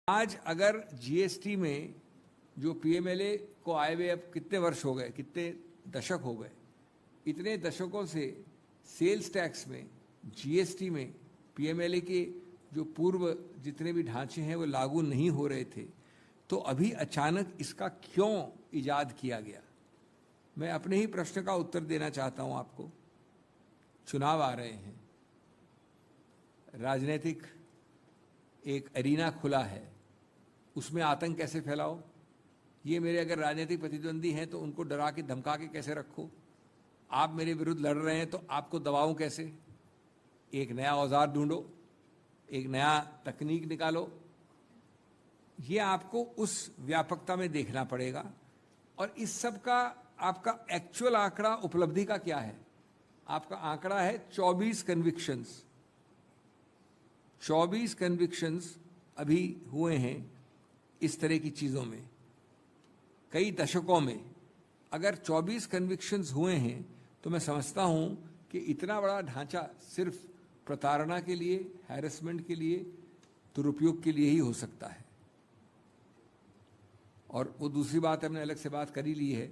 आज अगर जीएसटी में जो पीएमएलए को आए हुए अब कितने वर्ष हो गए, कितने दशक हो गए, इतने दशकों से सेल्स टैक्स में, जीएसटी में पीएमएलए के जो पूर्व जितने भी ढांचे हैं वो लागू नहीं हो रहे थे, तो अभी अचानक इसका क्यों इजाद किया गया? मैं अपने ही प्रश्न का उत्तर देना चाहता हूं आपको। चुनाव आ रहे हैं, राजनीतिक एक एरिना खुला है, उसमें आतंक कैसे फैलाओ? ये मेरे अगर राजनीतिक प्रतिद्वंदी हैं तो उनको डरा के धमका के कैसे रखो? आप मेरे विरुद्ध लड़ रहे हैं तो आपको दबाऊं कैसे? एक नया औजार ढूंढो, एक नया तकनीक निकालो। ये आपको उस व्यापकता में देखना पड़ेगा। और इस सब का आपका एक्चुअल आंकड़ा उपलब्धि का क्या है? आपका आंकड़ा है 24 कन्विक्शंस। 24 कन्विक्शंस अभी हुए हैं इस तरह की चीज़ों में, कई दशकों में। अगर 24 कन्विक्शंस हुए हैं तो मैं समझता हूं कि इतना बड़ा ढांचा सिर्फ प्रताड़ना के लिए, हैरेसमेंट के लिए, दुरुपयोग के लिए ही हो सकता है। और वो दूसरी बात हमने अलग से बात कर ही ली है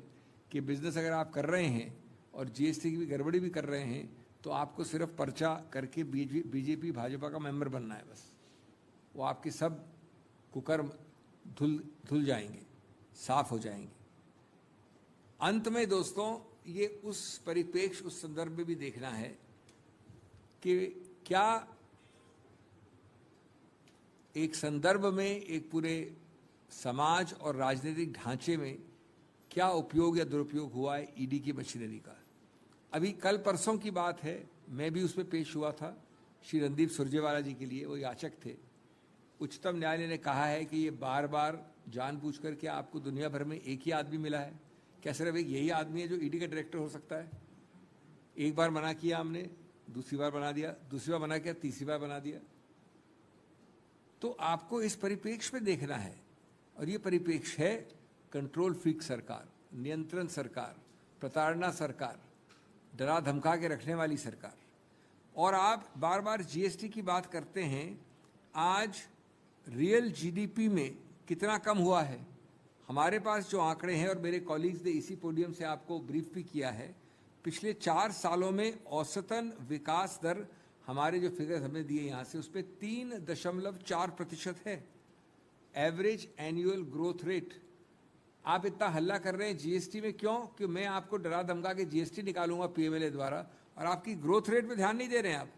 कि बिजनेस अगर आप कर रहे हैं और जीएसटी की भी गड़बड़ी भी कर रहे हैं तो आपको सिर्फ पर्चा करके बीजेपी भाजपा का मेंबर बनना है बस। वो आपके सब कुकर्म धुल जाएंगे, साफ हो जाएंगे। अंत में दोस्तों, ये उस परिप्रेक्ष्य, उस संदर्भ में भी देखना है कि क्या एक संदर्भ में, एक पूरे समाज और राजनीतिक ढांचे में क्या उपयोग या दुरुपयोग हुआ है ईडी की मशीनरी का। अभी कल परसों की बात है, मैं भी उसमें पेश हुआ था श्री रणदीप सुरजेवाला जी के लिए, वो याचक थे। उच्चतम न्यायालय ने कहा है कि ये बार बार जानबूझकर के आपको दुनिया भर में एक ही आदमी मिला है, क्या सिर्फ एक यही आदमी है जो ईडी का डायरेक्टर हो सकता है? एक बार मना किया हमने, दूसरी बार बना दिया, दूसरी बार मना किया, तीसरी बार बना दिया। तो आपको इस परिप्रेक्ष्य में देखना है। और ये परिप्रेक्ष्य है कंट्रोल फ्रीक सरकार, नियंत्रण सरकार, प्रताड़ना सरकार, डरा धमका के रखने वाली सरकार। और आप बार बार जीएसटी की बात करते हैं। आज रियल जीडीपी में कितना कम हुआ है? हमारे पास जो आंकड़े हैं, और मेरे कॉलीग्स ने इसी पोडियम से आपको ब्रीफ भी किया है, पिछले 4 सालों में औसतन विकास दर, हमारे जो फिगर्स हमें दिए यहाँ से, उस पर 3.4% है एवरेज एनुअल ग्रोथ रेट। आप इतना हल्ला कर रहे हैं जीएसटी में क्यों? कि मैं आपको डरा धमका के जीएसटी निकालूंगा पीएमएलए द्वारा, और आपकी ग्रोथ रेट पे ध्यान नहीं दे रहे हैं आप।